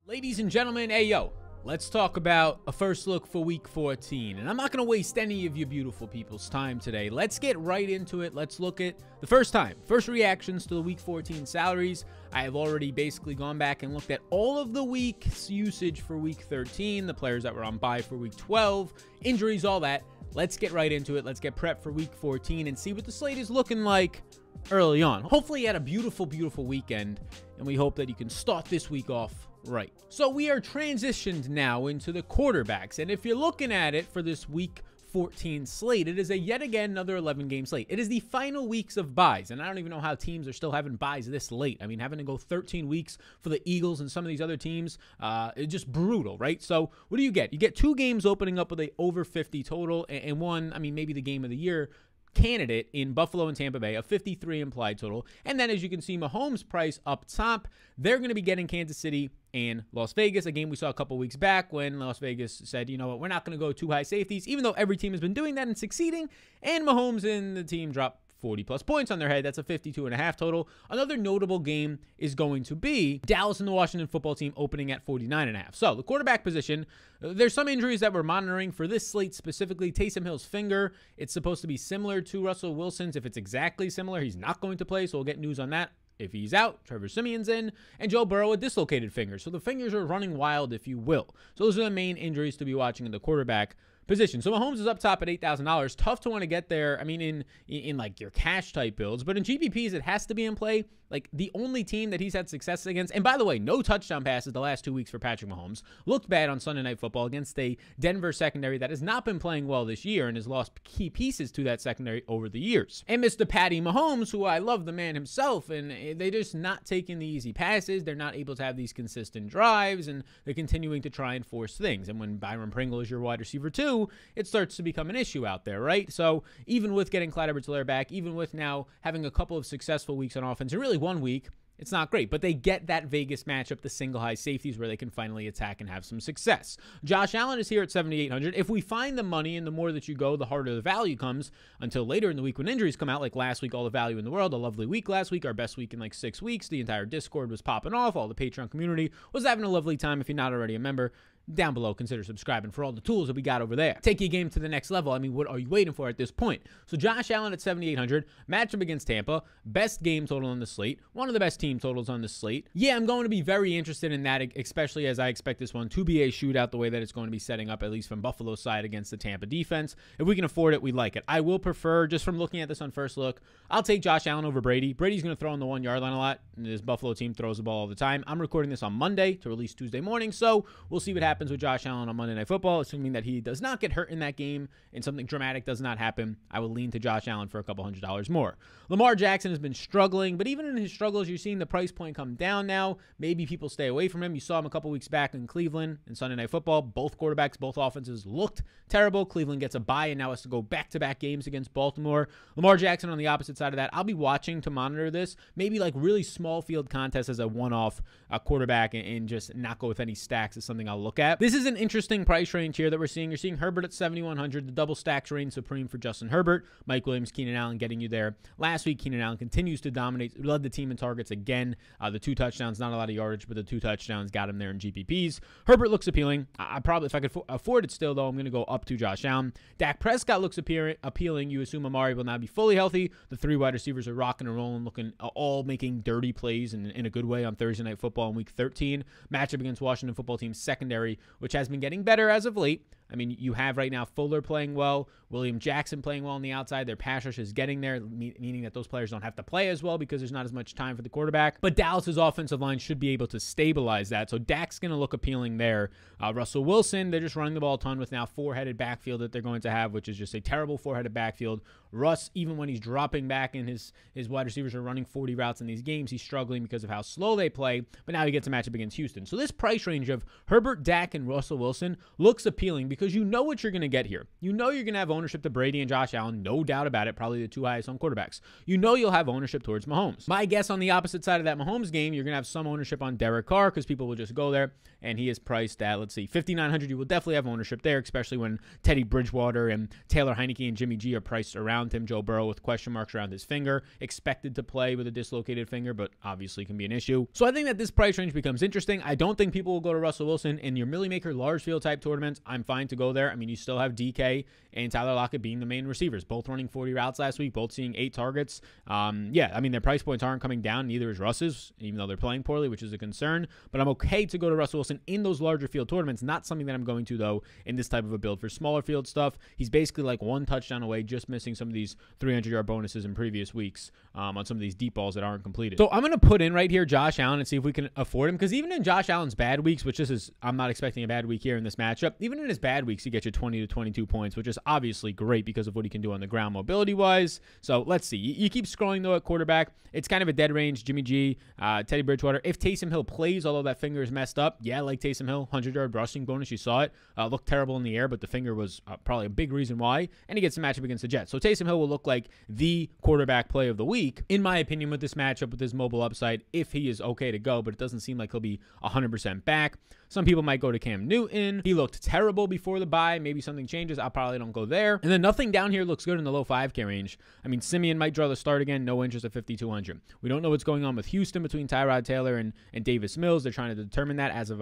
Ladies and gentlemen, hey yo, let's talk about a first look for week 14. And I'm not going to waste any of you beautiful people's time today. Let's get right into it. Let's look at the first reactions to the week 14 salaries. I have already basically gone back and looked at all of the week's usage for week 13, the players that were on bye for week 12, injuries, all that. Let's get right into it. Let's get prepped for week 14 and see what the slate is looking like early on. Hopefully you had a beautiful, beautiful weekend, and we hope that you can start this week off right. So we are transitioned now into the quarterbacks, and if you're looking at it for this week 14 slate, it is yet again another 11-game slate. It is the final weeks of buys, and I don't even know how teams are still having buys this late. I mean, having to go 13 weeks for the Eagles and some of these other teams, it's just brutal, right? So what do you get? You get 2 games opening up with a over 50 total, and one, I mean, maybe the game of the year candidate in Buffalo and Tampa Bay, a 53 implied total. And then, as you can see, Mahomes' price up top. They're going to be getting Kansas City and Las Vegas, a game we saw a couple weeks back when Las Vegas said, you know what, we're not going to go too high safeties, even though every team has been doing that and succeeding. And Mahomes and the team dropped 40-plus points on their head. That's a 52.5 total. Another notable game is going to be Dallas and the Washington football team opening at 49.5. So the quarterback position, there's some injuries that we're monitoring for this slate specifically. Taysom Hill's finger, it's supposed to be similar to Russell Wilson's. If it's exactly similar, he's not going to play, so we'll get news on that. If he's out, Trevor Siemian's in, and Joe Burrow a dislocated finger. So the fingers are running wild, if you will. So those are the main injuries to be watching in the quarterback position. So Mahomes is up top at $8,000. Tough to want to get there, I mean, in like your cash type builds, but in GPPs, it has to be in play. Like the only team that he's had success against, and by the way, no touchdown passes the last 2 weeks for Patrick Mahomes. Looked bad on Sunday Night Football against a Denver secondary that has not been playing well this year and has lost key pieces to that secondary over the years. And Mr. Patty Mahomes, who I love the man himself, and they're just not taking the easy passes. They're not able to have these consistent drives, and they're continuing to try and force things. And when Byron Pringle is your wide receiver too, it starts to become an issue out there, right? So even with getting Clyde Edwards-Helaire back, even with now having a couple of successful weeks on offense, and really 1 week, it's not great, but they get that Vegas matchup, the single high safeties, where they can finally attack and have some success. Josh Allen is here at 7,800. If we find the money, and the more that you go, the harder the value comes until later in the week when injuries come out, like last week, all the value in the world, a lovely week last week, our best week in like 6 weeks. The entire Discord was popping off. All the Patreon community was having a lovely time. If you're not already a member, down below, consider subscribing for all the tools that we got over there. Take your game to the next level. I mean, what are you waiting for at this point? So Josh Allen at 7,800, matchup against Tampa, best game total on the slate, one of the best team totals on the slate. Yeah, I'm going to be very interested in that, especially as I expect this one to be a shootout the way that it's going to be setting up, at least from Buffalo's side against the Tampa defense. If we can afford it, we like it. I will prefer, just from looking at this on first look, I'll take Josh Allen over Brady. Brady's going to throw on the 1 yard line a lot, and this Buffalo team throws the ball all the time. I'm recording this on Monday to release Tuesday morning, so we'll see what happens with Josh Allen on Monday Night Football, assuming that he does not get hurt in that game and something dramatic does not happen. I will lean to Josh Allen for a couple $100s more. Lamar Jackson has been struggling, but even in his struggles, you're seeing the price point come down now. Maybe people stay away from him. You saw him a couple weeks back in Cleveland and Sunday Night Football. Both quarterbacks, both offenses looked terrible. Cleveland gets a bye and now has to go back-to-back games against Baltimore. Lamar Jackson on the opposite side of that. I'll be watching to monitor this. Maybe like really small field contests as a one-off quarterback and just not go with any stacks is something I'll look at. This is an interesting price range here that we're seeing. You're seeing Herbert at 7,100. The double stacks reign supreme for Justin Herbert. Mike Williams, Keenan Allen getting you there. Last week, Keenan Allen continues to dominate. Led the team in targets again. The 2 touchdowns, not a lot of yardage, but the 2 touchdowns got him there in GPPs. Herbert looks appealing. I probably, if I could afford it still, though, I'm going to go up to Josh Allen. Dak Prescott looks appealing. You assume Amari will now be fully healthy. The 3 wide receivers are rocking and rolling, looking all making dirty plays in a good way on Thursday Night Football in Week 13. Matchup against Washington football team secondary, which has been getting better as of late. I mean, you have right now Fuller playing well, William Jackson playing well on the outside. Their pass rush is getting there, meaning that those players don't have to play as well because there's not as much time for the quarterback. But Dallas's offensive line should be able to stabilize that. So Dak's going to look appealing there. Russell Wilson, they're just running the ball a ton with now 4-headed backfield that they're going to have, which is just a terrible 4-headed backfield. Russ, even when he's dropping back and his wide receivers are running 40 routes in these games, he's struggling because of how slow they play. But now he gets a matchup against Houston. So this price range of Herbert, Dak, and Russell Wilson looks appealing because you know what you're going to get here. You know you're going to have ownership to Brady and Josh Allen, no doubt about it, probably the two highest on quarterbacks. You know you'll have ownership towards Mahomes. My guess on the opposite side of that Mahomes game, you're going to have some ownership on Derek Carr because people will just go there, and he is priced at, let's see, $5,900. You will definitely have ownership there, especially when Teddy Bridgewater and Taylor Heineke and Jimmy G are priced around him. Joe Burrow with question marks around his finger, expected to play with a dislocated finger, but obviously can be an issue. So I think that this price range becomes interesting. I don't think people will go to Russell Wilson in your Millie Maker large field type tournaments. I'm fine to go there. I mean, you still have DK and Tyler Lockett being the main receivers, both running 40 routes last week, both seeing 8 targets. Yeah, I mean, their price points aren't coming down. Neither is Russ's, even though they're playing poorly, which is a concern. But I'm okay to go to Russell Wilson in those larger field tournaments. Not something that I'm going to, though, in this type of a build. For smaller field stuff, he's basically like 1 touchdown away, just missing some of these 300-yard bonuses in previous weeks on some of these deep balls that aren't completed. So I'm going to put in right here Josh Allen and see if we can afford him, because even in Josh Allen's bad weeks, which this is, I'm not expecting a bad week here in this matchup, even in his bad weeks, he gets you 20 to 22 points, which is obviously great because of what he can do on the ground mobility-wise. So let's see. You keep scrolling, though, at quarterback. It's kind of a dead range. Jimmy G, Teddy Bridgewater. If Taysom Hill plays, although that finger is messed up, yeah, like Taysom Hill, 100-yard rushing bonus. You saw it. Looked terrible in the air, but the finger was probably a big reason why. And he gets a matchup against the Jets. So Taysom Hill will look like the quarterback play of the week, in my opinion, with this matchup, with his mobile upside, if he is okay to go, but it doesn't seem like he'll be 100% back. Some people might go to Cam Newton. He looked terrible before the bye. Maybe something changes. I probably don't go there. And then nothing down here looks good in the low 5K range. I mean, Simeon might draw the start again. No interest at 5,200. We don't know what's going on with Houston between Tyrod Taylor and Davis Mills. They're trying to determine that as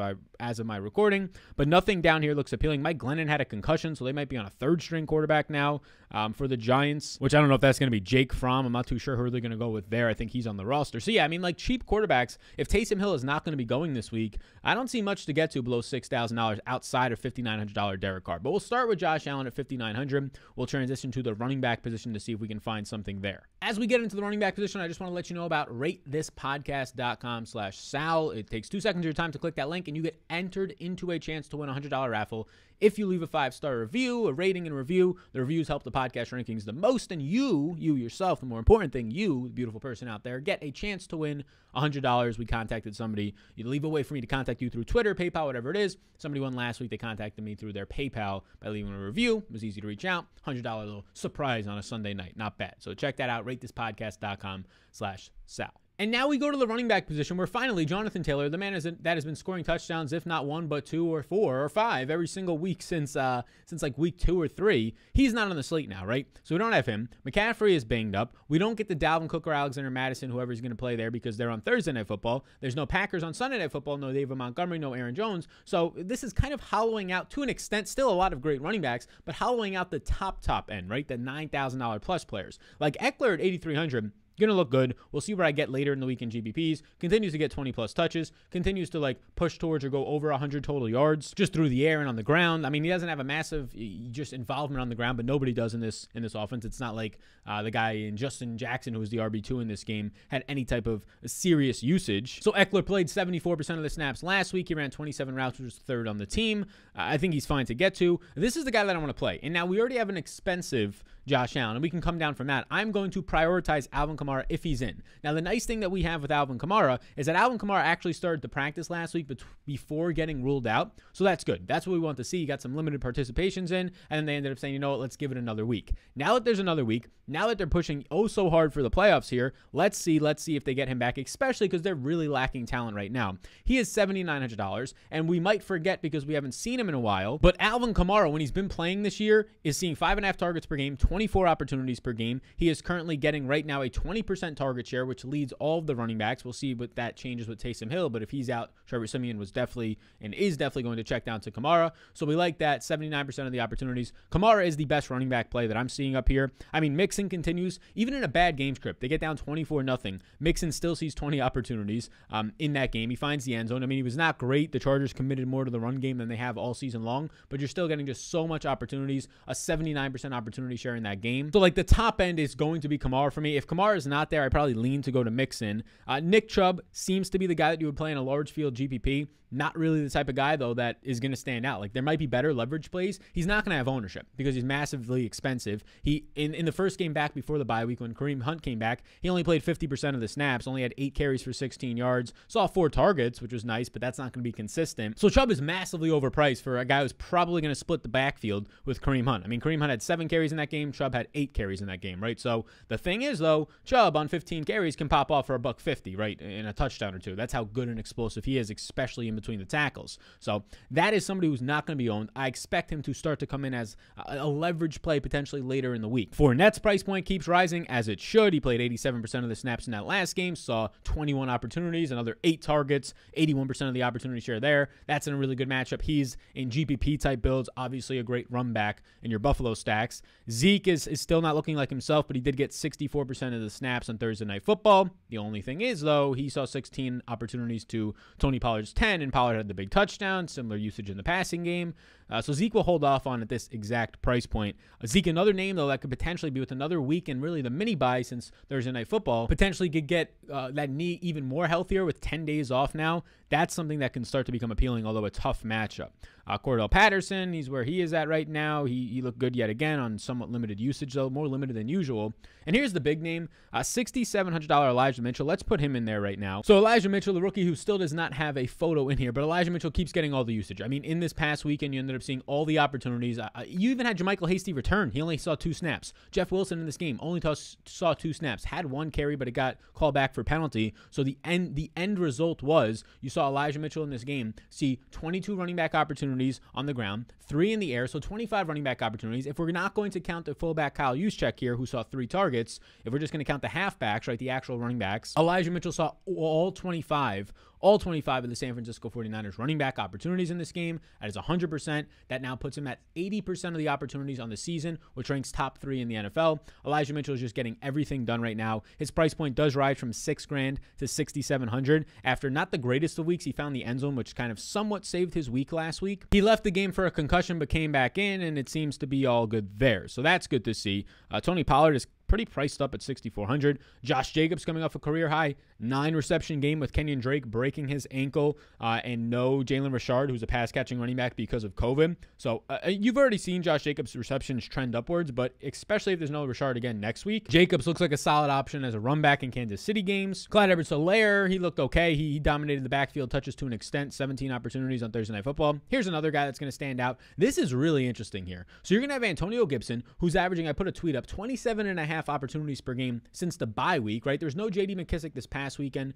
of my recording. But nothing down here looks appealing. Mike Glennon had a concussion, so they might be on a third-string quarterback now for the Giants, which I don't know if that's going to be Jake Fromm. I'm not too sure who they're going to go with there. I think he's on the roster. So, yeah, I mean, like cheap quarterbacks, if Taysom Hill is not going to be going this week, I don't see much to get to below $6,000 outside of $5,900 Derek Carr. But we'll start with Josh Allen at $5,900. We'll transition to the running back position to see if we can find something there. As we get into the running back position, I just want to let you know about ratethispodcast.com/Sal. It takes 2 seconds of your time to click that link, and you get entered into a chance to win a $100 raffle if you leave a 5-star review, a rating and review. The reviews help the podcast rankings the most, and you yourself, the more important thing, you, the beautiful person out there, get a chance to win $100. We contacted somebody. You leave a way for me to contact you through Twitter, PayPal, whatever it is. Somebody won last week. They contacted me through their PayPal by leaving a review. It was easy to reach out. $100 little surprise on a Sunday night. Not bad. So check that out. ratethispodcast.com/Sal. And now we go to the running back position where finally Jonathan Taylor, the man that has been scoring touchdowns, if not 1, but 2 or 4 or 5 every single week since like week 2 or 3, he's not on the slate now, right? So we don't have him. McCaffrey is banged up. We don't get the Dalvin Cook or Alexander Madison, whoever's going to play there, because they're on Thursday Night Football. There's no Packers on Sunday Night Football, no David Montgomery, no Aaron Jones. So this is kind of hollowing out, to an extent, still a lot of great running backs, but hollowing out the top end, right? The $9,000 plus players. Like Eckler at $8,300. Going to look good. We'll see where I get later in the week in GBPs. Continues to get 20-plus touches. Continues to like push towards or go over 100 total yards just through the air and on the ground. I mean, he doesn't have a massive just involvement on the ground, but nobody does in this offense. It's not like the guy in Justin Jackson, who was the RB2 in this game, had any type of serious usage. So Eckler played 74% of the snaps last week. He ran 27 routes, which was 3rd on the team. I think he's fine to get to. This is the guy that I want to play. And now we already have an expensive Josh Allen, and we can come down from that. I'm going to prioritize Alvin Kamara if he's in. Now, the nice thing that we have with Alvin Kamara is that Alvin Kamara actually started to practice last week before getting ruled out, so that's good. That's what we want to see. He got some limited participations in, and then they ended up saying, you know what, let's give it another week. Now that there's another week, now that they're pushing so hard for the playoffs here, let's see if they get him back, especially because they're really lacking talent right now. He is $7,900, and we might forget because we haven't seen him in a while, but Alvin Kamara, when he's been playing this year, is seeing 5.5 targets per game, 24 opportunities per game. He is currently getting right now a 20% target share, which leads all of the running backs. We'll see what that changes with Taysom Hill, but if he's out, Trevor Siemian is definitely going to check down to Kamara. So we like that, 79% of the opportunities. Kamara is the best running back play that I'm seeing up here. I mean, Mixon continues, even in a bad game script, they get down 24-0. Mixon still sees 20 opportunities in that game. He finds the end zone. I mean, he was not great. The Chargers committed more to the run game than they have all season long, but you're still getting just so much opportunities, a 79% opportunity share in that game. So like the top end is going to be Kamara for me. If Kamara is not there, I probably lean to go to Mixon. Nick Chubb seems to be the guy that you would play in a large field GPP. Not really the type of guy, though, that is going to stand out. Like, there might be better leverage plays. He's not going to have ownership because he's massively expensive. He in the first game back before the bye week when Kareem Hunt came back, he only played 50% of the snaps, only had 8 carries for 16 yards, saw 4 targets, which was nice, but that's not going to be consistent. So Chubb is massively overpriced for a guy who's probably going to split the backfield with Kareem Hunt. I mean, Kareem Hunt had 7 carries in that game. Chubb had 8 carries in that game, right? So the thing is, though, Chubb on 15 carries can pop off for $150, right, in a touchdown or 2. That's how good and explosive he is, especially in between the tackles. So that is somebody who's not going to be owned. I expect him to start to come in as a leverage play potentially later in the week. Fournette's price point keeps rising as it should. He played 87% of the snaps in that last game, saw 21 opportunities, another 8 targets, 81% of the opportunity share there. That's in a really good matchup. He's in GPP type builds, obviously a great run back in your Buffalo stacks. Zeke is still not looking like himself, but he did get 64% of the snaps on Thursday Night Football. The only thing is, though, he saw 16 opportunities to Tony Pollard's 10, and Pollard had the big touchdown, similar usage in the passing game. So Zeke will hold off on at this exact price point. Zeke, another name, though, that could potentially be with another week and really the mini bye since Thursday Night Football, potentially could get that knee even more healthier with 10 days off now. That's something that can start to become appealing, although a tough matchup. Cordell Patterson, he's where he is at right now. He looked good yet again on somewhat limited usage, though, more limited than usual. And here's the big name, $6,700 Elijah Mitchell. Let's put him in there right now. So Elijah Mitchell, the rookie who still does not have a photo in here, but Elijah Mitchell keeps getting all the usage. I mean, in this past weekend, you ended up seeing all the opportunities. You even had JaMychal Hasty return. He only saw 2 snaps. Jeff Wilson in this game only saw 2 snaps. Had 1 carry, but it got called back for penalty. So the end result was you saw Elijah Mitchell in this game see 22 running back opportunities on the ground, 3 in the air, so 25 running back opportunities. If we're not going to count the fullback Kyle Juszczyk here, who saw 3 targets, if we're just going to count the halfbacks, right, the actual running backs, Elijah Mitchell saw all 25 of the San Francisco 49ers running back opportunities in this game. That is 100%. That now puts him at 80% of the opportunities on the season, which ranks top 3 in the NFL. Elijah Mitchell is just getting everything done right now. His price point does rise from $6,000 to $6,700. After not the greatest of weeks, he found the end zone, which kind of somewhat saved his week last week. He left the game for a concussion, but came back in, and it seems to be all good there. So that's good to see. Tony Pollard is pretty priced up at $6,400. Josh Jacobs coming off a career high 9 reception game with Kenyon Drake breaking his ankle, and no Jalen Richard, who's a pass catching running back because of COVID. So you've already seen Josh Jacobs' receptions trend upwards, but especially if there's no Richard again next week, Jacobs looks like a solid option as a run back in Kansas City games. Clyde Edwards-Helaire, he looked okay. He dominated the backfield touches to an extent, 17 opportunities on Thursday Night Football. Here's another guy that's going to stand out. This is really interesting here. So you're going to have Antonio Gibson, who's averaging, I put a tweet up, 27.5 opportunities per game since the bye week, right? There's no J.D. McKissic this past weekend.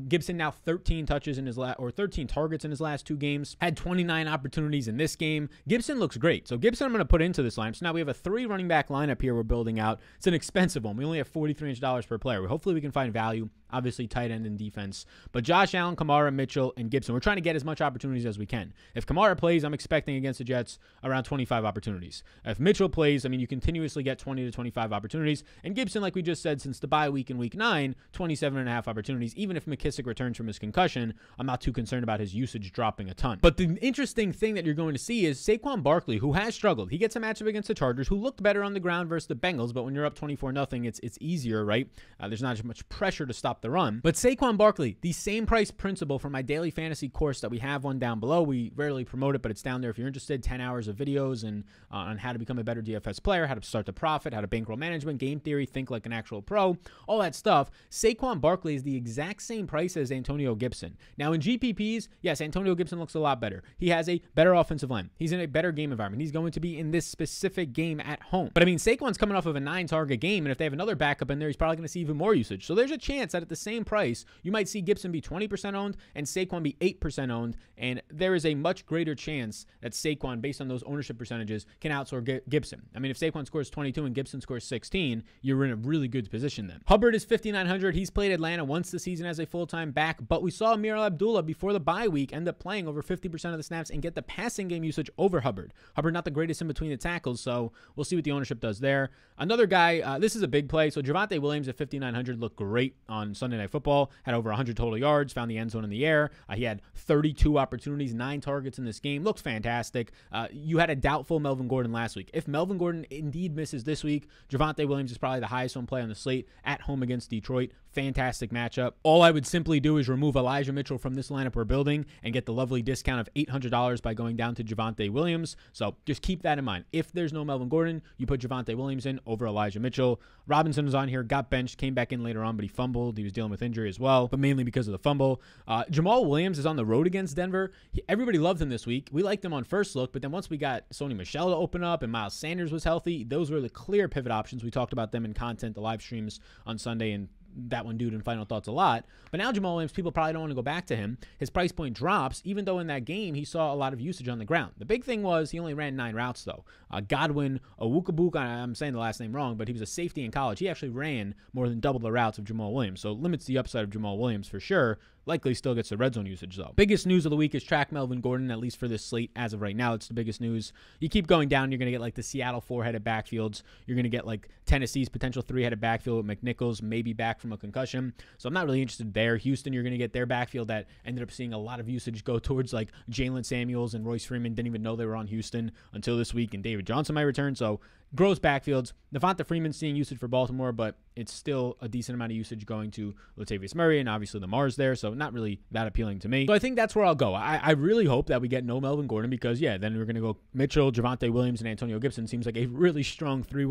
Gibson now 13 touches in his 13 targets in his last 2 games. Had 29 opportunities in this game. Gibson looks great. So Gibson I'm going to put into this lineup. So now we have a 3 running back lineup here we're building out. It's an expensive one. We only have $4,300 per player. Hopefully we can find value. Obviously tight end and defense. But Josh Allen, Kamara, Mitchell, and Gibson. We're trying to get as much opportunities as we can. If Kamara plays, I'm expecting against the Jets around 25 opportunities. If Mitchell plays, I mean, you continuously get 20 to 25 opportunities. And Gibson, like we just said, since the bye week in week 9, 27.5 opportunities. Even if McKissic returns from his concussion, I'm not too concerned about his usage dropping a ton. But the interesting thing that you're going to see is Saquon Barkley, who has struggled. He gets a matchup against the Chargers, who looked better on the ground versus the Bengals, but when you're up 24-0, it's easier, right? There's not as much pressure to stop the run. But Saquon Barkley, the same price principle for my daily fantasy course that we have one down below. We rarely promote it, but it's down there if you're interested. 10 hours of videos and on how to become a better DFS player, how to start to profit, how to bankroll management, game theory, think like an actual pro, all that stuff. Saquon Barkley is the exact same price as Antonio Gibson. Now in GPPs, yes, Antonio Gibson looks a lot better. He has a better offensive line. He's in a better game environment. He's going to be in this specific game at home. But I mean, Saquon's coming off of a 9-target game, and if they have another backup in there, he's probably going to see even more usage. So there's a chance that at the same price, you might see Gibson be 20% owned and Saquon be 8% owned, and there is a much greater chance that Saquon, based on those ownership percentages, can outscore Gibson. I mean, if Saquon scores 22 and Gibson scores 16, and you're in a really good position then. Hubbard is 5,900. He's played Atlanta once this season as a full-time back, but we saw Amir Abdullah before the bye week end up playing over 50% of the snaps and get the passing game usage over Hubbard. Hubbard not the greatest in between the tackles, so we'll see what the ownership does there. Another guy, this is a big play. So Javonte Williams at 5,900 looked great on Sunday Night Football, had over 100 total yards, found the end zone in the air. He had 32 opportunities, 9 targets in this game. Looked fantastic. You had a doubtful Melvin Gordon last week. If Melvin Gordon indeed misses this week, Javonte Williams is probably the highest on play on the slate at home against Detroit. Fantastic matchup. All I would simply do is remove Elijah Mitchell from this lineup we're building and get the lovely discount of $800 by going down to Javonte Williams. So just keep that in mind. If there's no Melvin Gordon, you put Javonte Williams in over Elijah Mitchell. Robinson was on here, got benched, came back in later on, but he fumbled. He was dealing with injury as well, but mainly because of the fumble. Jamal Williams is on the road against Denver. Everybody loved him this week. We liked him on first look, but then once we got Sony Michel to open up and Miles Sanders was healthy, those were the clear pivot options. We talked about them in content, the live streams on Sunday, and that one dude in Final Thoughts a lot. But now Jamal Williams, people probably don't want to go back to him. His price point drops, even though in that game he saw a lot of usage on the ground. The big thing was he only ran 9 routes, though. Godwin Owukabuk, I'm saying the last name wrong, but he was a safety in college. He actually ran more than double the routes of Jamal Williams, so limits the upside of Jamal Williams for sure. Likely still gets the red zone usage, though. Biggest news of the week is track Melvin Gordon, at least for this slate as of right now. It's the biggest news. You keep going down, you're going to get like the Seattle 4-headed backfields. You're going to get like Tennessee's potential 3-headed backfield with McNichols, maybe back from a concussion. So I'm not really interested there. Houston, you're going to get their backfield that ended up seeing a lot of usage go towards like Jalen Samuels and Royce Freeman. Didn't even know they were on Houston until this week, and David Johnson might return. So gross backfields. Devonta Freeman seeing usage for Baltimore, but it's still a decent amount of usage going to Latavius Murray and obviously Lamar's there, so not really that appealing to me. So I think that's where I'll go. I really hope that we get no Melvin Gordon because, yeah, then we're going to go Mitchell, Javonte Williams, and Antonio Gibson. Seems like a really strong 3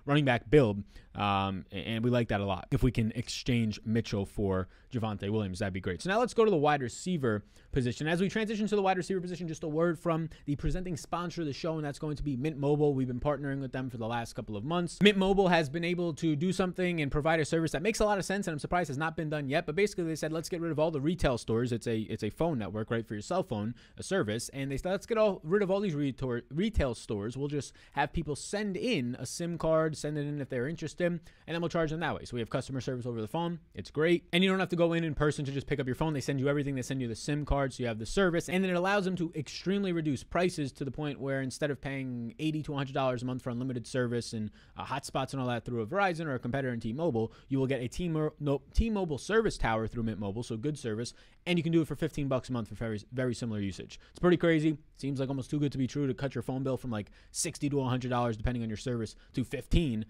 running back build, and we like that a lot. If we can exchange Mitchell for Javonte Williams, that'd be great. So now let's go to the wide receiver position. As we transition to the wide receiver position, just a word from the presenting sponsor of the show, and that's going to be Mint Mobile. We've been partnering with them for the last couple of months. Mint Mobile has been able to do something and provide a service that makes a lot of sense, and I'm surprised has not been done yet. But basically, they said let's get rid of all the retail stores. It's a phone network, right, for your cell phone, a service, and they said let's get rid of all these retail stores. We'll just have people send in a SIM card, send it in if they're interested, and then we'll charge them that way. So we have customer service over the phone. It's great, and you don't have to go in person to just pick up your phone. They send you everything. They send you the SIM card, so you have the service, and then it allows them to extremely reduce prices to the point where instead of paying $80 to $100 a month for unlimited service and hotspots and all that through a Verizon or a competitor in T-Mobile, you will get a T-Mobile service tower through Mint Mobile, so good service, and you can do it for $15 a month for very, very similar usage. It's pretty crazy. Seems like almost too good to be true to cut your phone bill from like $60 to $100 depending on your service to $15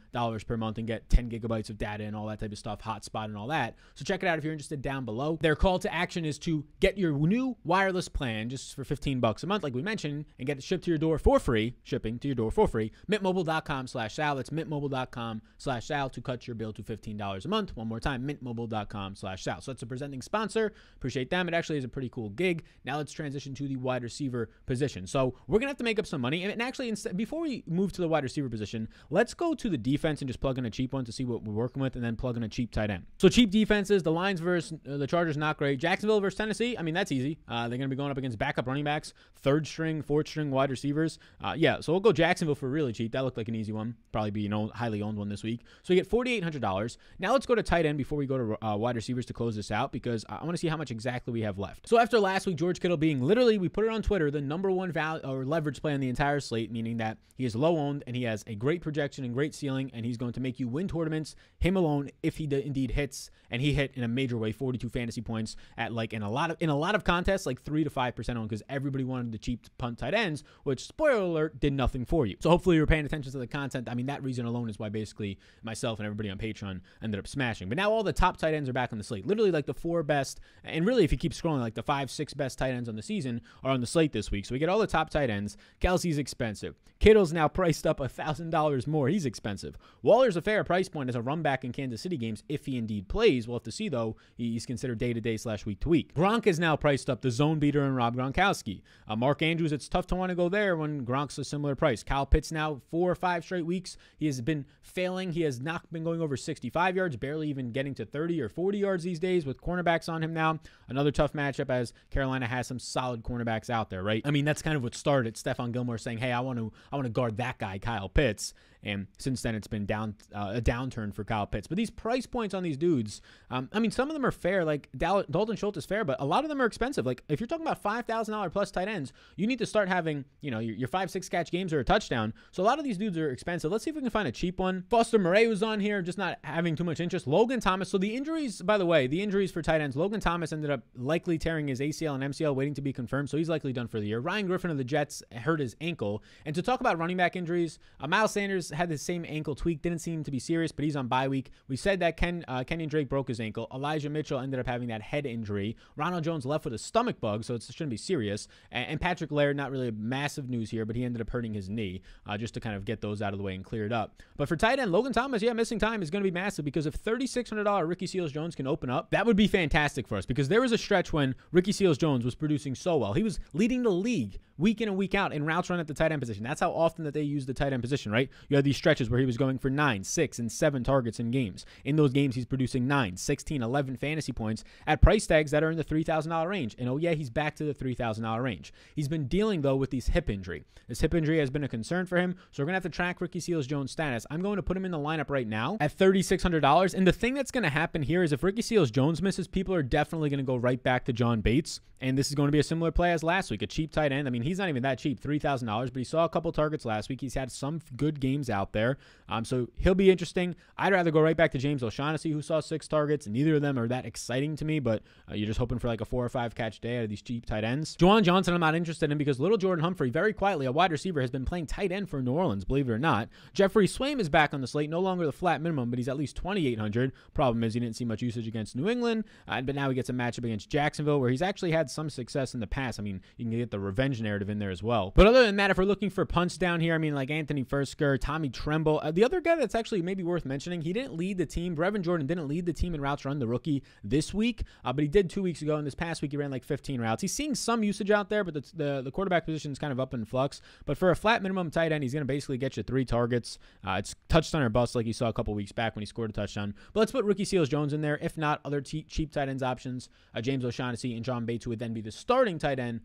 per month and get 10 gigabytes of data and all that type of stuff, hotspot and all that. So check it out if you're interested down below. Their call to action is to get your new wireless plan just for $15 a month, like we mentioned, and get it shipped to your door for free, shipping to your door for free. MintMobile.com/Sal. That's MintMobile.com/Sal to cut your bill to $15 a month. One more time, MintMobile.com/Sal. So that's a presenting sponsor. Appreciate them. It actually is a pretty cool gig. Now let's transition to the wide receiver position. So we're going to have to make up some money. And actually, before we move to the wide receiver position, let's go to the defense and just plug in a cheap one to see what we're working with and then plug in a cheap tight end. So cheap defenses, the Lions versus the Chargers, not great. Jacksonville versus Tennessee, I mean, that's easy. They're going to be going up against backup running backs, 3rd string, 4th string wide receivers. Yeah, so we'll go Jacksonville for really cheap. That looked like an easy one. Probably be, highly owned one this week. So you get $4,800. Now let's go to tight end before we go to wide receivers to close this out because I want to see how much exactly we have left. So after last week, George Kittle being literally, we put it on Twitter, the #1 value or leverage play on the entire slate, meaning that he is low owned and he has a great projection and great ceiling, and he's going to make you win tournaments, him alone, if he indeed hits, and he hit in a major way, 42 fantasy points at like in a lot of contests, like 3 to 5% owned because everybody wanted the cheap punt tight ends, which, spoiler alert, did nothing for you. So hopefully you're paying attention to the content. I mean, that reason alone is why basically myself and everybody on Patreon ended up smashing. But now all the top tight ends are back on the slate. Literally like the 4 best, and really if you keep scrolling, like the 5, 6 best tight ends on the season are on the slate this week. So we get all the top tight ends. Kelsey's expensive. Kittle's now priced up $1,000 more. He's expensive. Waller's a fair price point as a run back in Kansas City games if he indeed plays. We'll have to see, though. He's considered day-to-day / week-to-week. Gronk is now priced up, the zone beater and Rob Gronkowski. Mark Andrews, it's tough to want to go there when Gronk's a similar price. Kyle Pitts now 4 or 5 straight weeks. He has been failing. He has not been going over 65 yards, barely even getting to 30 or 40 yards these days with cornerbacks on him now. Another tough matchup as Carolina has some solid cornerbacks out there, right? I mean, that's kind of what started Stephon Gilmore saying, hey, I want to guard that guy, Kyle Pitts. And since then, it's been a downturn for Kyle Pitts. But these price points on these dudes, I mean, some of them are fair. Like Dalton Schultz is fair, but a lot of them are expensive. Like if you're talking about $5,000 plus tight ends, you need to start having, you know, your 5-6 catch games or a touchdown. So a lot of these dudes are expensive. Let's see if we can find a cheap one. Foster Murray was on here, just not having too much interest. Logan Thomas. So the injuries, by the way, the injuries for tight ends, Logan Thomas ended up likely tearing his ACL and MCL, waiting to be confirmed. So he's likely done for the year. Ryan Griffin of the Jets hurt his ankle. And to talk about running back injuries, Miles Sanders had the same ankle tweak, didn't seem to be serious, but he's on bye week. We said that Kenyon Drake broke his ankle. Elijah Mitchell ended up having that head injury. Ronald Jones left with a stomach bug, so it shouldn't be serious. And Patrick Laird, not really massive news here, but he ended up hurting his knee, just to kind of get those out of the way and clear it up. But for tight end, Logan Thomas, yeah, missing time is going to be massive, because if $3,600 Ricky Seals-Jones can open up, that would be fantastic for us, because there was a stretch when Ricky Seals-Jones was producing so well. He was leading the league week in and week out in routes run at the tight end position. That's how often that they use the tight end position, right? You have these stretches where he was going for 9, 6, and 7 targets in games. In those games, he's producing 9, 16, 11 fantasy points at price tags that are in the $3,000 range. And oh yeah, he's back to the $3,000 range. He's been dealing, though, with these hip injury. This hip injury has been a concern for him, so we're going to have to track Ricky Seals-Jones' status. I'm going to put him in the lineup right now at $3,600. And the thing that's going to happen here is if Ricky Seals-Jones misses, people are definitely going to go right back to John Bates. And this is going to be a similar play as last week, a cheap tight end. I mean, he's not even that cheap, $3,000, but he saw a couple targets last week. He's had some good games out there. So he'll be interesting. I'd rather go right back to James O'Shaughnessy, who saw 6 targets. Neither of them are that exciting to me, but you're just hoping for like a 4 or 5 catch day out of these cheap tight ends. Juwan Johnson, I'm not interested in, because little Jordan Humphrey, very quietly, a wide receiver, has been playing tight end for New Orleans, believe it or not. Jeffrey Swaim is back on the slate, no longer the flat minimum, but he's at least 2,800. Problem is he didn't see much usage against New England, but now he gets a matchup against Jacksonville, where he's actually had some success in the past. I mean, you can get the revenge narrative in there as well. But other than that, if we're looking for punts down here, I mean, like Anthony Fursker, Tommy Tremble. The other guy that's actually maybe worth mentioning, he didn't lead the team. Brevin Jordan didn't lead the team in routes run, the rookie, this week, but he did 2 weeks ago. And this past week, he ran like 15 routes. He's seeing some usage out there, but the quarterback position is kind of up in flux. But for a flat minimum tight end, he's going to basically get you 3 targets. It's touchdown or bust, like you saw a couple weeks back when he scored a touchdown. But let's put Ricky Seals-Jones in there. If not, other cheap tight ends options, James O'Shaughnessy and John Bates, who would then be the starting tight end.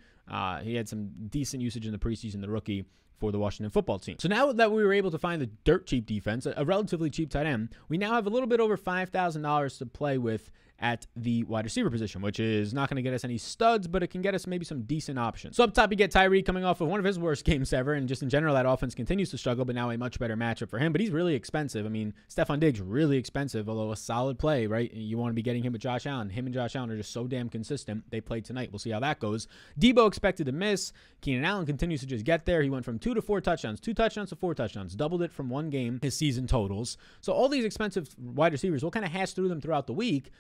He had some decent usage in the preseason, the rookie, for the Washington football team. So now that we were able to find the dirt cheap defense, a relatively cheap tight end, we now have a little bit over $5,000 to play with at the wide receiver position, which is not going to get us any studs, but it can get us maybe some decent options. So up top, you get Tyree coming off of one of his worst games ever, and just in general, that offense continues to struggle, but now a much better matchup for him. But he's really expensive. I mean, Stephon Diggs, really expensive, although a solid play, right? You want to be getting him with Josh Allen. Him and Josh Allen are just so damn consistent. They played tonight. We'll see how that goes. Debo expected to miss. Keenan Allen continues to just get there. He went from 2 to 4 touchdowns, 2 touchdowns to 4 touchdowns, doubled it from one game, his season totals. So all these expensive wide receivers, we'll kind of hash through them throughout the week.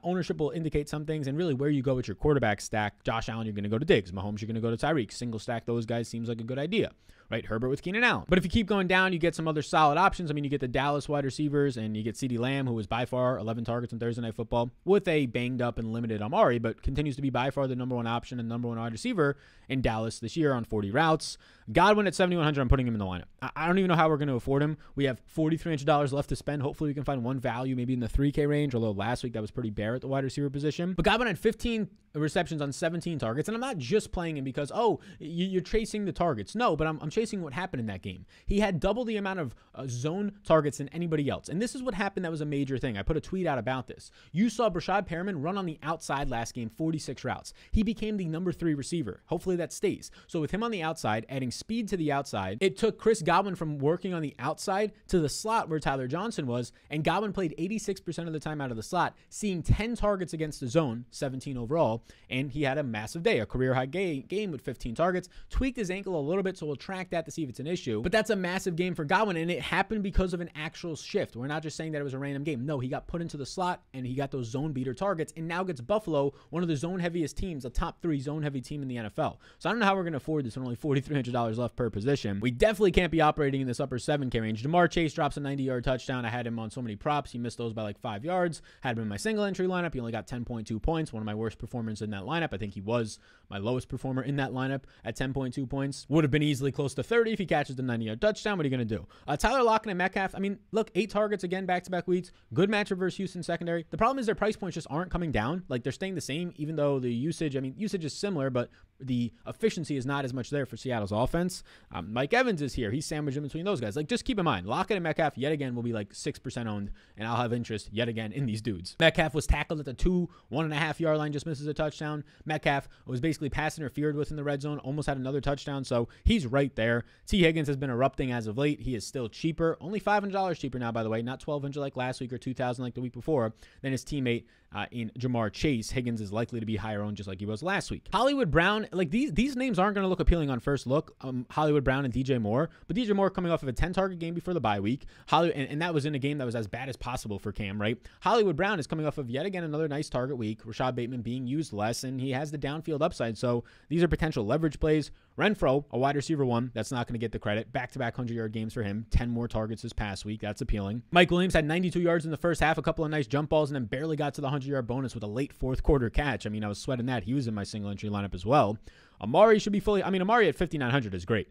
Ownership will indicate some things, and really where you go with your quarterback stack. Josh Allen, you're going to go to Diggs. Mahomes, you're going to go to Tyreek. Single stack those guys seems like a good idea, right? Herbert with Keenan Allen. But if you keep going down, you get some other solid options. I mean, you get the Dallas wide receivers, and you get CeeDee Lamb, who was by far 11 targets on Thursday Night Football, with a banged up and limited Amari, but continues to be by far the #1 option and #1 wide receiver in Dallas this year on 40 routes. Godwin at 7,100, I'm putting him in the lineup. I don't even know how we're going to afford him. We have $4,300 left to spend. Hopefully we can find one value, maybe in the 3K range, although last week that was pretty bare at the wide receiver position. But Godwin had 15 receptions on 17 targets, and I'm not just playing him because, oh, you're chasing the targets. No, but I'm chasing what happened in that game. He had double the amount of zone targets than anybody else, and this is what happened that was a major thing. I put a tweet out about this. You saw Brashad Perriman run on the outside last game, 46 routes. He became the #3 receiver. Hopefully that stays. So with him on the outside, adding speed to the outside, it took Chris Godwin from working on the outside to the slot where Tyler Johnson was, and Godwin played 86% of the time out of the slot, seeing 10 targets against the zone, 17 overall, and he had a massive day, a career-high game with 15 targets, tweaked his ankle a little bit, so we'll track that to see if it's an issue, but that's a massive game for Godwin, and it happened because of an actual shift. We're not just saying that it was a random game. No, he got put into the slot, and he got those zone beater targets, and now gets Buffalo, one of the zone-heaviest teams, a top 3 zone-heavy team in the NFL. So I don't know how we're going to afford this with only $4,300 left per position. We definitely can't be operating in this upper 7K range. Jamar Chase drops a 90-yard touchdown. I had him on so many props. He missed those by like 5 yards. Had him in my single entry lineup. He only got 10.2 points. One of my worst performers in that lineup. I think he was my lowest performer in that lineup at 10.2 points. Would have been easily close to 30 if he catches the 90-yard touchdown. What are you going to do? Tyler Lockett and Metcalf. I mean, look, 8 targets again, back-to-back weeks. Good matchup versus Houston secondary. The problem is their price points just aren't coming down. Like, they're staying the same, even though the usage, I mean, usage is similar, but the efficiency is not as much there for Seattle's offense. Mike Evans is here. He's sandwiched in between those guys. Like, just keep in mind, Lockett and Metcalf yet again will be like 6% owned, and I'll have interest yet again in these dudes. Metcalf was tackled at the 1.5 yard line, just misses a touchdown. Metcalf was basically pass interfered with in the red zone, almost had another touchdown, so he's right there. T. Higgins has been erupting as of late. He is still cheaper, only $500 cheaper now, by the way, not $1,200 like last week or $2,000 like the week before, than his teammate in Jamar Chase. Higgins is likely to be higher owned just like he was last week. Hollywood Brown, like these names aren't going to look appealing on first look. Hollywood Brown and DJ Moore, but DJ Moore coming off of a 10-target game before the bye week. And that was in a game that was as bad as possible for Cam, right? Hollywood Brown is coming off of yet again another nice target week. Rashad Bateman being used less, and he has the downfield upside. So these are potential leverage plays. Renfro, a wide receiver 1, that's not going to get the credit. Back-to-back 100-yard games for him. 10 more targets this past week. That's appealing. Mike Williams had 92 yards in the first half, a couple of nice jump balls, and then barely got to the 100-yard bonus with a late fourth quarter catch. I mean, I was sweating that. He was in my single entry lineup as well. Amari should be Amari at 5,900 is great.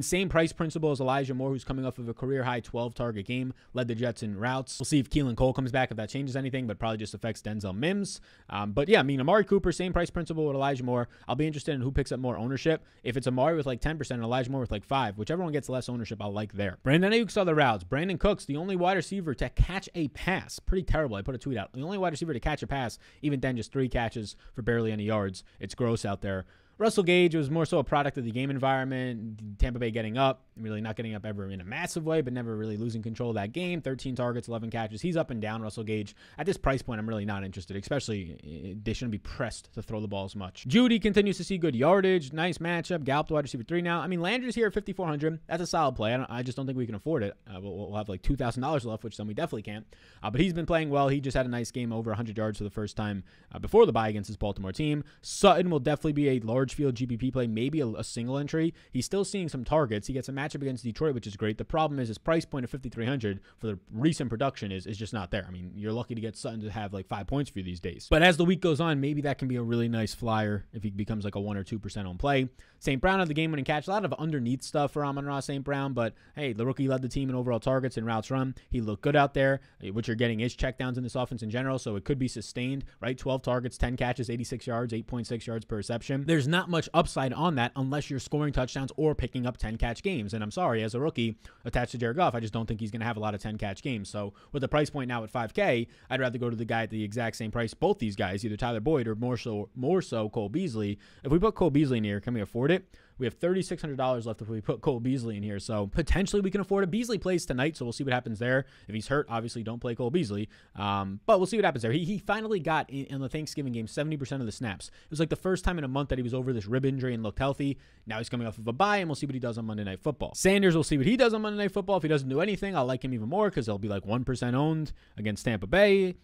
Same price principle as Elijah Moore, who's coming off of a career-high 12-target game, led the Jets in routes. We'll see if Keelan Cole comes back, if that changes anything, but probably just affects Denzel Mims. Amari Cooper, same price principle with Elijah Moore. I'll be interested in who picks up more ownership. If it's Amari with like 10% and Elijah Moore with like 5%, whichever one gets less ownership, I'll like there. Brandon Ayuk saw the routes. Brandon Cooks, the only wide receiver to catch a pass. Pretty terrible. I put a tweet out. The only wide receiver to catch a pass, even then just 3 catches for barely any yards. It's gross out there. Russell Gage was more so a product of the game environment. Tampa Bay getting up, really not getting up ever in a massive way, but never really losing control of that game. 13 targets, 11 catches. He's up and down, Russell Gage. At this price point, I'm really not interested, especially they shouldn't be pressed to throw the ball as much. Judy continues to see good yardage. Nice matchup. Gallup to wide receiver 3 now. Landry's here at 5,400. That's a solid play. I just don't think we can afford it. We'll have like $2,000 left, which then we definitely can't. But he's been playing well. He just had a nice game, over 100 yards for the first time before the bye against his Baltimore team. Sutton will definitely be a large field GPP play, maybe a single entry. He's still seeing some targets. He gets a matchup against Detroit, which is great. The problem is his price point of 5,300 for the recent production is just not there. You're lucky to get Sutton to have like 5 points for you these days. But as the week goes on, maybe that can be a really nice flyer if he becomes like a 1 or 2% on play. St. Brown had the game-winning catch. A lot of underneath stuff for Amon-Ra St. Brown, but hey, the rookie led the team in overall targets and routes run. He looked good out there. What you're getting is checkdowns in this offense in general, so it could be sustained, right? 12 targets, 10 catches, 86 yards, 8.6 yards per reception. There's not much upside on that unless you're scoring touchdowns or picking up 10-catch games. And I'm sorry, as a rookie attached to Jared Goff, I just don't think he's going to have a lot of 10-catch games. So with the price point now at $5K, I'd rather go to the guy at the exact same price. Both these guys, either Tyler Boyd or more so Cole Beasley. If we put Cole Beasley in here, can we afford it? We have $3,600 left if we put Cole Beasley in here, so potentially we can afford it. Beasley plays tonight, so we'll see what happens there. If he's hurt, obviously don't play Cole Beasley, but we'll see what happens there. He finally got, in the Thanksgiving game, 70% of the snaps. It was like the first time in a month that he was over this rib injury and looked healthy. Now he's coming off of a bye, and we'll see what he does on Monday Night Football. Sanders, we'll see what he does on Monday Night Football. If he doesn't do anything, I'll like him even more because he'll be like 1% owned against Tampa Bay.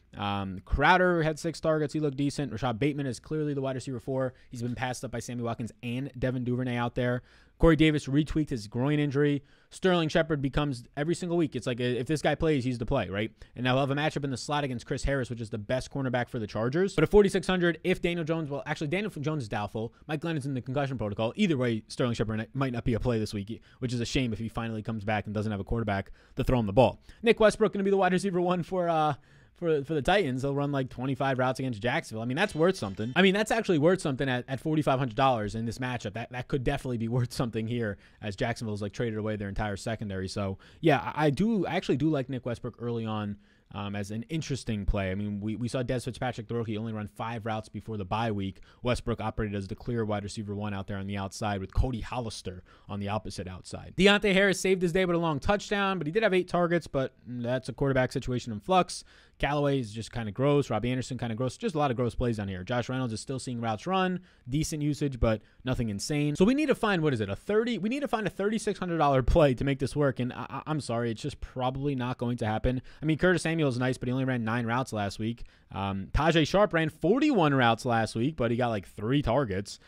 Crowder had 6 targets. He looked decent. Rashad Bateman is clearly the wide receiver 4. He's been passed up by Sammy Watkins and Devin Duvernay out there. Corey Davis retweaked his groin injury. Sterling Shepard becomes every single week. It's like if this guy plays, he's the play, right? And now he'll have a matchup in the slot against Chris Harris, which is the best cornerback for the Chargers. But at 4,600, if Daniel Jones, Daniel Jones is doubtful. Mike Glennon's in the concussion protocol. Either way, Sterling Shepard might not be a play this week, which is a shame if he finally comes back and doesn't have a quarterback to throw him the ball. Nick Westbrook going to be the wide receiver 1 for the Titans. They'll run like 25 routes against Jacksonville. That's worth something. that's actually worth something at $4,500 in this matchup. That could definitely be worth something here as Jacksonville's like traded away their entire secondary. So yeah, I actually do like Nick Westbrook early on as an interesting play. We saw Des Fitzpatrick, the rookie, only run 5 routes before the bye week. Westbrook operated as the clear wide receiver 1 out there on the outside with Cody Hollister on the opposite outside. Deontay Harris saved his day with a long touchdown, but he did have 8 targets, but that's a quarterback situation in flux. Callaway is just kind of gross. Robbie Anderson kind of gross. Just a lot of gross plays down here. Josh Reynolds is still seeing routes run. Decent usage, but nothing insane. So we need to find, we need to find a $3,600 play to make this work, and I'm sorry, it's just probably not going to happen. Curtis Samuel is nice, but he only ran 9 routes last week. Tajay Sharp ran 41 routes last week, but he got like 3 targets.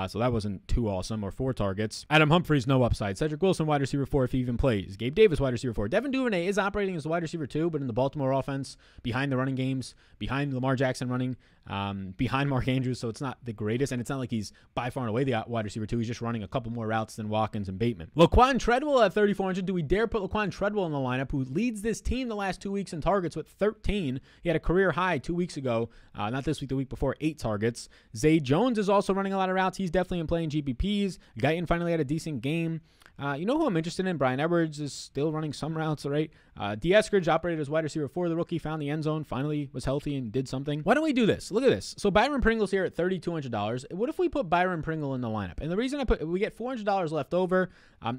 So that wasn't too awesome, or 4 targets. Adam Humphries, no upside. Cedric Wilson, wide receiver 4 if he even plays. Gabe Davis, wide receiver 4. Devin Duvernay is operating as the wide receiver 2, but in the Baltimore offense, behind the running games, behind Lamar Jackson running, behind Mark Andrews, so it's not the greatest, and it's not like he's by far and away the wide receiver 2. He's just running a couple more routes than Watkins and Bateman. Laquon Treadwell at 3,400. Do we dare put Laquon Treadwell in the lineup, who leads this team the last 2 weeks in targets with 13? He had a career high 2 weeks ago, not this week, the week before, 8 targets. Zay Jones is also running a lot of routes. He's definitely in playing GPPs. Guyton finally had a decent game. You know who I'm interested in? Brian Edwards is still running some routes, right? D. Eskridge operated as wide receiver 4. The rookie found the end zone, finally was healthy and did something. Why don't we do this? Look at this. So Byron Pringle's here at $3,200. What if we put Byron Pringle in the lineup? And the reason we get $400 left over.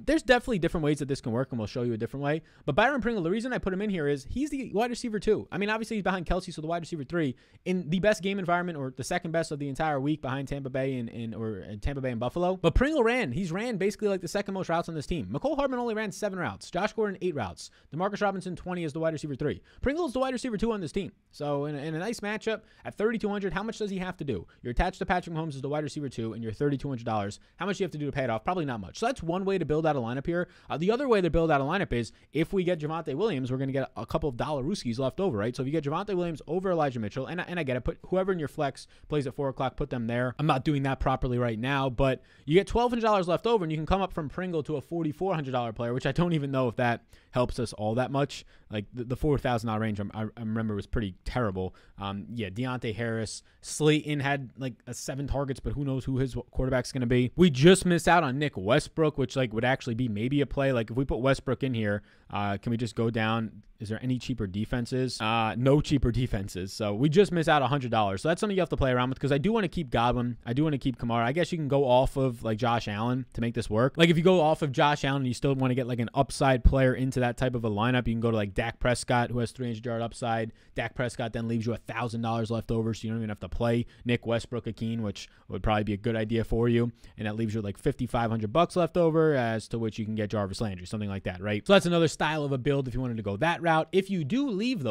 There's definitely different ways that this can work, and we'll show you a different way. But Byron Pringle, the reason I put him in here is he's the wide receiver 2. I mean, obviously he's behind Kelsey, so the wide receiver 3 in the best game environment, or the second best of the entire week behind Tampa Bay and Tampa Bay and Buffalo. But Pringle he's ran basically like the second most routes on this team. McCole Hardman only ran 7 routes. Josh Gordon 8 routes. DeMarcus Robinson 20 as the wide receiver 3. Pringle's the wide receiver 2 on this team. So in a nice matchup at $3,200, how much does he have to do? You're attached to Patrick Mahomes as the wide receiver 2, and you're $3,200. How much do you have to do to pay it off? Probably not much. So that's one way to build out a lineup here. The other way to build out a lineup is if we get Javonte Williams, we're going to get a couple of Rooskies left over, right? So if you get Javonte Williams over Elijah Mitchell, and I get it, put whoever in your flex plays at 4 o'clock, put them there. I'm not doing that properly right now, but you get $1,200 left over, and you can come up from Pringle to a $4,400 player, which I don't even know if that helps us all that much. Like the $4,000 range, I remember was pretty terrible. Yeah, Deontay Harris, Slayton had like 7 targets, but who knows who his quarterback's going to be. We just missed out on Nick Westbrook, which like would actually be maybe a play. Like if we put Westbrook in here, can we just go down? Is there any cheaper defenses? No cheaper defenses. So we just missed out $100. So that's something you have to play around with, because I do want to keep Godwin. I do want to keep Kamara. I guess you can go off of like Josh Allen to make this work. Like if you go off of Josh Allen and you still want to get like an upside player into that type of a lineup, you can go to like Dak Prescott, who has 300-yard upside. Dak Prescott then leaves you $1,000 left over, so you don't even have to play Nick Westbrook Akeen, which would probably be a good idea for you. And that leaves you like $5,500 left over, as to which you can get Jarvis Landry, something like that, right? So that's another style of a build if you wanted to go that route. If you do leave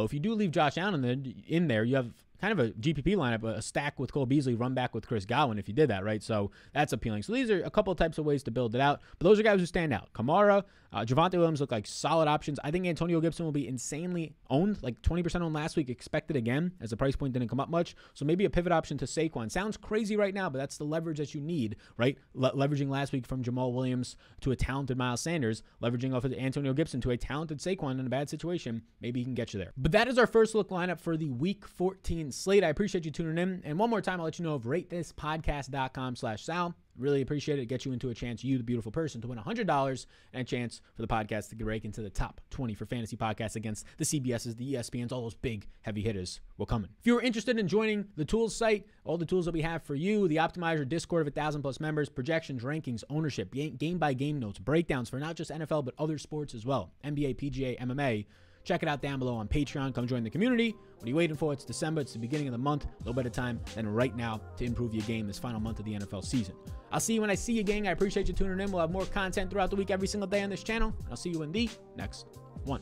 Josh Allen in there, you have kind of a GPP lineup, a stack with Cole Beasley, run back with Chris Godwin if you did that, right? So that's appealing. So these are a couple of types of ways to build it out, but those are guys who stand out. Kamara, Javonte Williams look like solid options. I think Antonio Gibson will be insanely owned, like 20% owned last week, expected again, as the price point didn't come up much. So maybe a pivot option to Saquon. Sounds crazy right now, but that's the leverage that you need, right? Leveraging last week from Jamal Williams to a talented Miles Sanders, leveraging off of Antonio Gibson to a talented Saquon in a bad situation. Maybe he can get you there. But that is our first look lineup for the Week 14 slate. I appreciate you tuning in. And one more time, I'll let you know of ratethispodcast.com/Sal. Really appreciate it. It gets you into a chance, you, the beautiful person, to win $100 and a chance for the podcast to break into the top 20 for fantasy podcasts against the CBSs, the ESPNs, all those big heavy hitters will come in. If you're interested in joining the tools site, all the tools that we have for you, the Optimizer Discord of 1,000+ members, projections, rankings, ownership, game by game notes, breakdowns for not just NFL, but other sports as well, NBA, PGA, MMA. Check it out down below on Patreon. Come join the community. What are you waiting for? It's December. It's the beginning of the month. No better time than right now to improve your game this final month of the NFL season. I'll see you when I see you, gang. I appreciate you tuning in. We'll have more content throughout the week every single day on this channel. And I'll see you in the next one.